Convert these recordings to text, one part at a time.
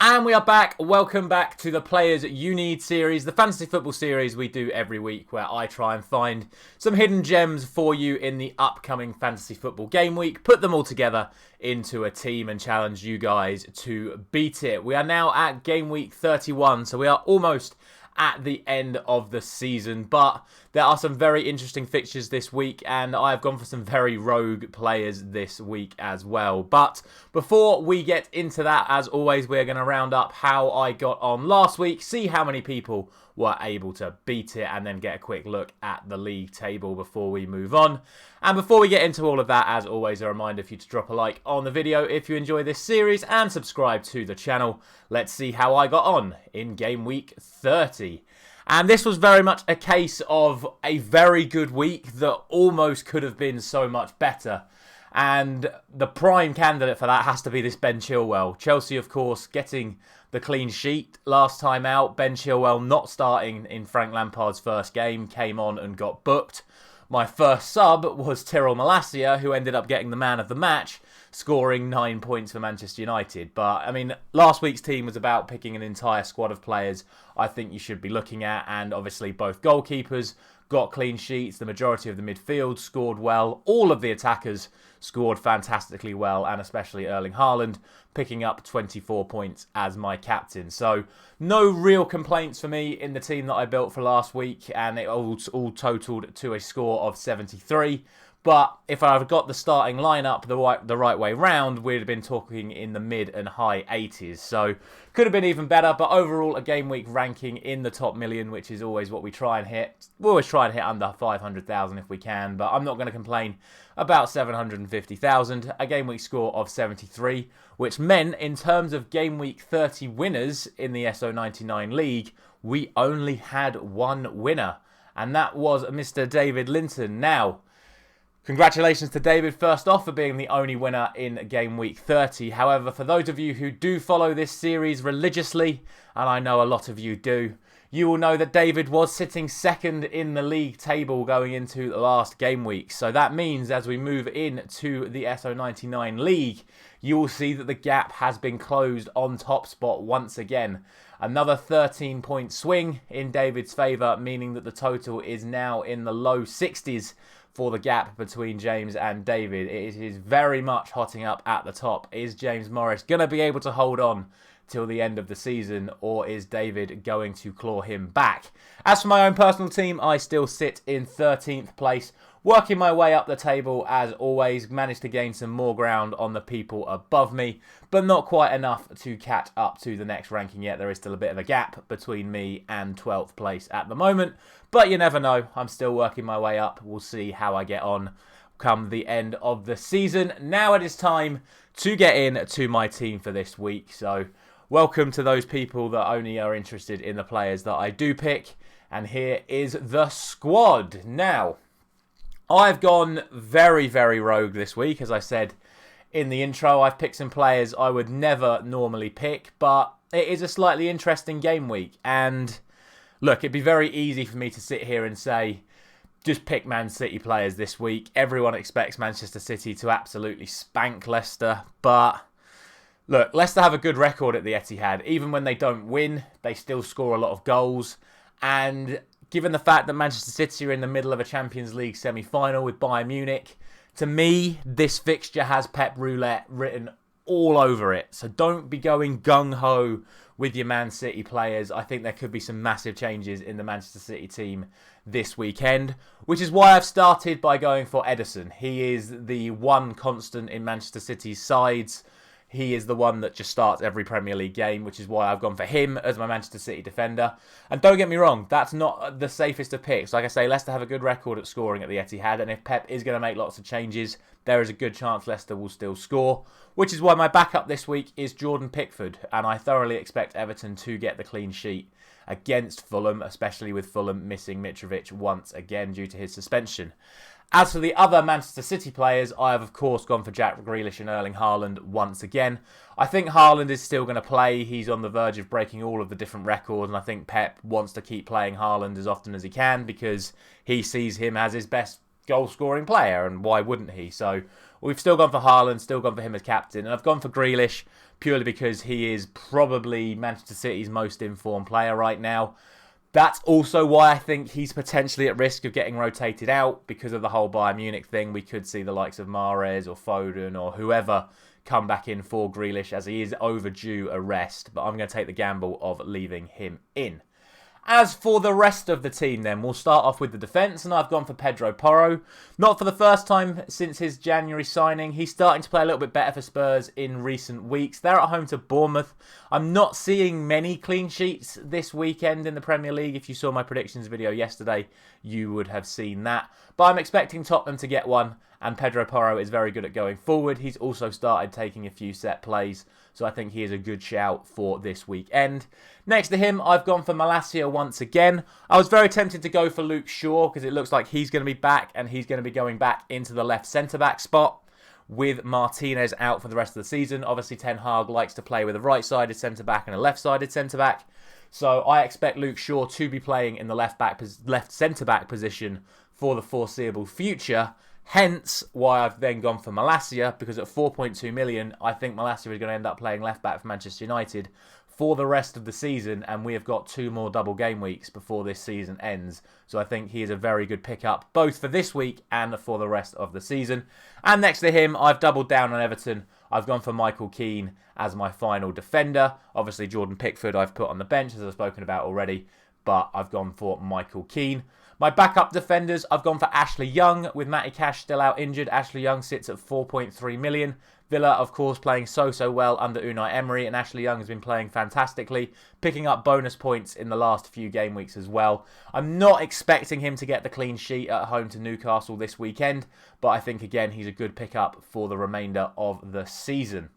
And we are back. Welcome back to the Players You Need series, the fantasy football series we do every week, where I try and find some hidden gems for you in the upcoming fantasy football game week, put them all together into a team and challenge you guys to beat it. We are now at game week 31, so we are almost at the end of the season, but there are some very interesting fixtures this week, and I have gone for some very rogue players this week as well. But before we get into that, as always, we're going to round up how I got on last week, see how many people were able to beat it, and then get a quick look at the league table before we move on. And before we get into all of that, as always, a reminder for you to drop a like on the video if you enjoy this series and subscribe to the channel. Let's see how I got on in game week 30. And this was very much a case of a very good week that almost could have been so much better. And the prime candidate for that has to be this Ben Chilwell. Chelsea, of course, getting the clean sheet last time out. Ben Chilwell not starting in Frank Lampard's first game, came on and got booked. My first sub was Tyrell Malacia, who ended up getting the man of the match, scoring 9 points for Manchester United. But, I mean, last week's team was about picking an entire squad of players I think you should be looking at. And obviously both goalkeepers got clean sheets. The majority of the midfield scored well. All of the attackers scored fantastically well, and especially Erling Haaland picking up 24 points as my captain. So no real complaints for me in the team that I built for last week, and it all totaled to a score of 73. But if I had got the starting lineup the right way round, we'd have been talking in the mid and high 80s. So could have been even better, but overall a game week ranking in the top million, which is always what we try and hit. We always try and hit under 500,000 if we can, but I'm not going to complain about 750,000. A game week score of 73, which meant in terms of game week 30 winners in the Esso 99 league, we only had one winner, and that was Mr. David Linton. Now, congratulations to David, first off, for being the only winner in game week 30. However, for those of you who do follow this series religiously, and I know a lot of you do, you will know that David was sitting second in the league table going into the last game week. So that means as we move into the SO99 league, you will see that the gap has been closed on top spot once again. Another 13-point swing in David's favour, meaning that the total is now in the low 60s for the gap between James and David. It is very much hotting up at the top. Is James Morris going to be able to hold on till the end of the season, or is David going to claw him back? As for my own personal team, I still sit in 13th place, working my way up the table as always. Managed to gain some more ground on the people above me, but not quite enough to catch up to the next ranking yet. There is still a bit of a gap between me and 12th place at the moment, but you never know. I'm still working my way up. We'll see how I get on come the end of the season. Now it is time to get into my team for this week. So welcome to those people that only are interested in the players that I do pick. And here is the squad. Now, I've gone very, very rogue this week. As I said in the intro, I've picked some players I would never normally pick, but it is a slightly interesting game week. And look, it'd be very easy for me to sit here and say, just pick Man City players this week. Everyone expects Manchester City to absolutely spank Leicester, but look, Leicester have a good record at the Etihad. Even when they don't win, they still score a lot of goals. And given the fact that Manchester City are in the middle of a Champions League semi-final with Bayern Munich, to me, this fixture has Pep Roulette written all over it. So don't be going gung-ho with your Man City players. I think there could be some massive changes in the Manchester City team this weekend, which is why I've started by going for Ederson. He is the one constant in Manchester City's sides. He is the one that just starts every Premier League game, which is why I've gone for him as my Manchester City defender. And don't get me wrong, that's not the safest of picks. Like I say, Leicester have a good record at scoring at the Etihad, and if Pep is going to make lots of changes, there is a good chance Leicester will still score, which is why my backup this week is Jordan Pickford, and I thoroughly expect Everton to get the clean sheet against Fulham, especially with Fulham missing Mitrovic once again due to his suspension. As for the other Manchester City players, I have of course gone for Jack Grealish and Erling Haaland once again. I think Haaland is still going to play. He's on the verge of breaking all of the different records, and I think Pep wants to keep playing Haaland as often as he can because he sees him as his best goal-scoring player, and why wouldn't he? So We've still gone for Haaland, still gone for him as captain. And I've gone for Grealish purely because he is probably Manchester City's most informed player right now. That's also why I think he's potentially at risk of getting rotated out because of the whole Bayern Munich thing. We could see the likes of Mahrez or Foden or whoever come back in for Grealish as he is overdue a rest. But I'm going to take the gamble of leaving him in. As for the rest of the team then, we'll start off with the defence, and I've gone for Pedro Porro. Not for the first time since his January signing. He's starting to play a little bit better for Spurs in recent weeks. They're at home to Bournemouth. I'm not seeing many clean sheets this weekend in the Premier League. If you saw my predictions video yesterday, you would have seen that. But I'm expecting Tottenham to get one, and Pedro Porro is very good at going forward. He's also started taking a few set plays, so I think he is a good shout for this weekend. Next to him, I've gone for Malacia once again. I was very tempted to go for Luke Shaw because it looks like he's going to be back and he's going to be going back into the left centre-back spot with Martinez out for the rest of the season. Obviously, Ten Hag likes to play with a right-sided centre-back and a left-sided centre-back. So I expect Luke Shaw to be playing in the left centre-back position for the foreseeable future. Hence why I've then gone for Malacia, because at 4.2 million, I think Malacia is going to end up playing left-back for Manchester United for the rest of the season, and we have got 2 more double game weeks before this season ends. So I think he is a very good pickup, both for this week and for the rest of the season. And next to him, I've doubled down on Everton. I've gone for Michael Keane as my final defender. Obviously, Jordan Pickford I've put on the bench, as I've spoken about already, but I've gone for Michael Keane. My backup defenders, I've gone for Ashley Young, with Matty Cash still out injured. Ashley Young sits at 4.3 million. Villa, of course, playing so well under Unai Emery, and Ashley Young has been playing fantastically, picking up bonus points in the last few game weeks as well. I'm not expecting him to get the clean sheet at home to Newcastle this weekend, but I think, again, he's a good pickup for the remainder of the season.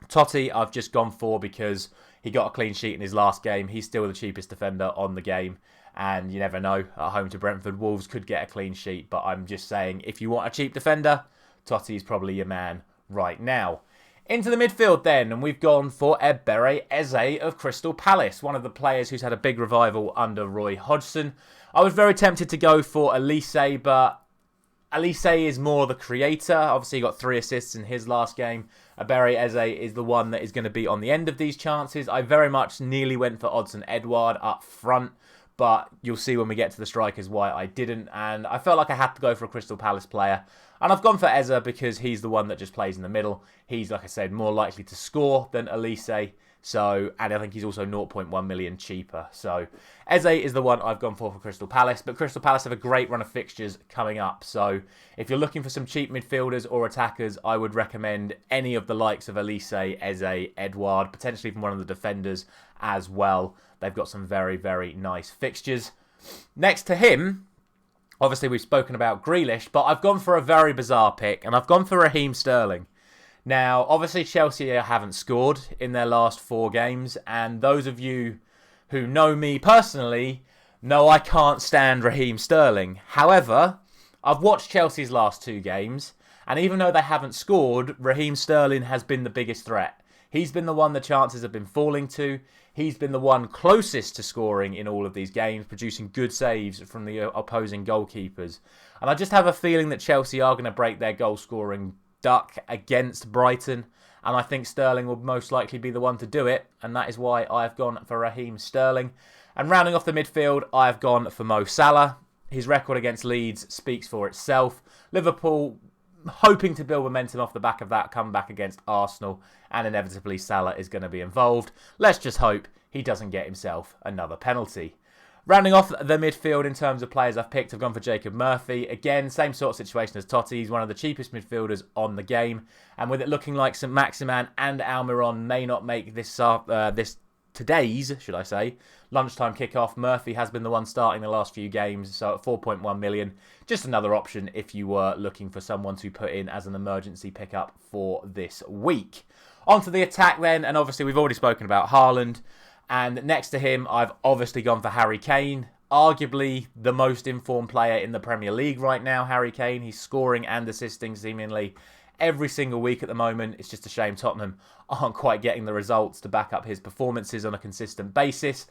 Totti, I've just gone for because he got a clean sheet in his last game. He's still the cheapest defender on the game. And you never know, at home to Brentford, Wolves could get a clean sheet. But I'm just saying, if you want a cheap defender, Totti is probably your man right now. Into the midfield then, and we've gone for Ebere Eze of Crystal Palace, one of the players who's had a big revival under Roy Hodgson. I was very tempted to go for Elise, but Elise is more the creator. Obviously, he got 3 assists in his last game. Ebere Eze is the one that is going to be on the end of these chances. I very much nearly went for Odsonne Edouard up front, but you'll see when we get to the strikers why I didn't. And I felt like I had to go for a Crystal Palace player. And I've gone for Eze because he's the one that just plays in the middle. He's, like I said, more likely to score than Elise. And I think he's also 0.1 million cheaper. So Eze is the one I've gone for Crystal Palace. But Crystal Palace have a great run of fixtures coming up. So if you're looking for some cheap midfielders or attackers, I would recommend any of the likes of Elise, Eze, Edouard, potentially even one of the defenders as well. They've got some very, very nice fixtures. Next to him, obviously we've spoken about Grealish, but I've gone for a very bizarre pick, and I've gone for Raheem Sterling. Now, obviously Chelsea haven't scored in their last 4 games, and those of you who know me personally know I can't stand Raheem Sterling. However, I've watched Chelsea's last 2 games, and even though they haven't scored, Raheem Sterling has been the biggest threat. He's been the one the chances have been falling to. He's been the one closest to scoring in all of these games, producing good saves from the opposing goalkeepers. And I just have a feeling that Chelsea are going to break their goal-scoring duck against Brighton. And I think Sterling will most likely be the one to do it. And that is why I've gone for Raheem Sterling. And rounding off the midfield, I've gone for Mo Salah. His record against Leeds speaks for itself. Liverpool hoping to build momentum off the back of that comeback against Arsenal, and inevitably Salah is going to be involved. Let's just hope he doesn't get himself another penalty. Rounding off the midfield in terms of players I've picked, I've gone for Jacob Murphy. Again, same sort of situation as Totti. He's one of the cheapest midfielders on the game, and with it looking like St Maximin and Almiron may not make today's lunchtime kickoff, Murphy has been the one starting the last few games, so at 4.1 million, just another option if you were looking for someone to put in as an emergency pickup for this week. On to the attack then, and obviously we've already spoken about Haaland, and next to him I've obviously gone for Harry Kane, arguably the most informed player in the Premier League right now, Harry Kane. He's scoring and assisting seemingly every single week at the moment. It's just a shame Tottenham aren't quite getting the results to back up his performances on a consistent basis.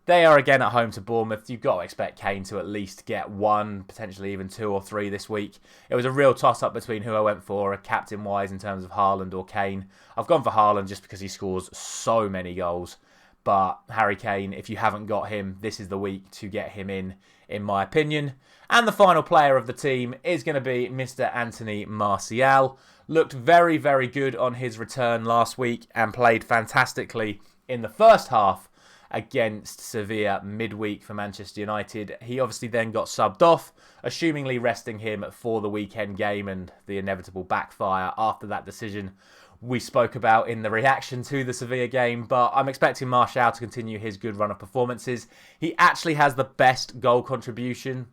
They are again at home to Bournemouth. You've got to expect Kane to at least get 1, potentially even 2 or 3 this week. It was a real toss-up between who I went for, captain-wise, in terms of Haaland or Kane. I've gone for Haaland just because he scores so many goals. But Harry Kane, if you haven't got him, this is the week to get him in my opinion. And the final player of the team is going to be Mr. Anthony Martial. Looked very, very good on his return last week and played fantastically in the first half against Sevilla midweek for Manchester United. He obviously then got subbed off, assumingly resting him for the weekend game and the inevitable backfire after that decision we spoke about in the reaction to the Sevilla game. But I'm expecting Martial to continue his good run of performances. He actually has the best goal contribution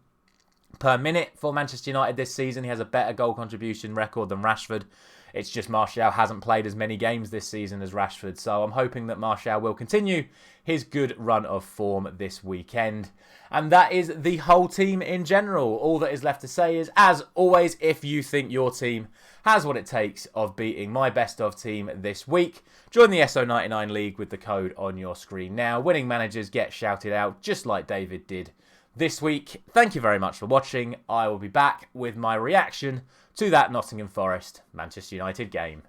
per minute for Manchester United this season. He has a better goal contribution record than Rashford. It's just Martial hasn't played as many games this season as Rashford. So I'm hoping that Martial will continue his good run of form this weekend. And that is the whole team in general. All that is left to say is, as always, if you think your team has what it takes of beating my best of team this week, join the Esso 99 League with the code on your screen now. Winning managers get shouted out just like David did this week. Thank you very much for watching. I will be back with my reaction to that Nottingham Forest Manchester United game.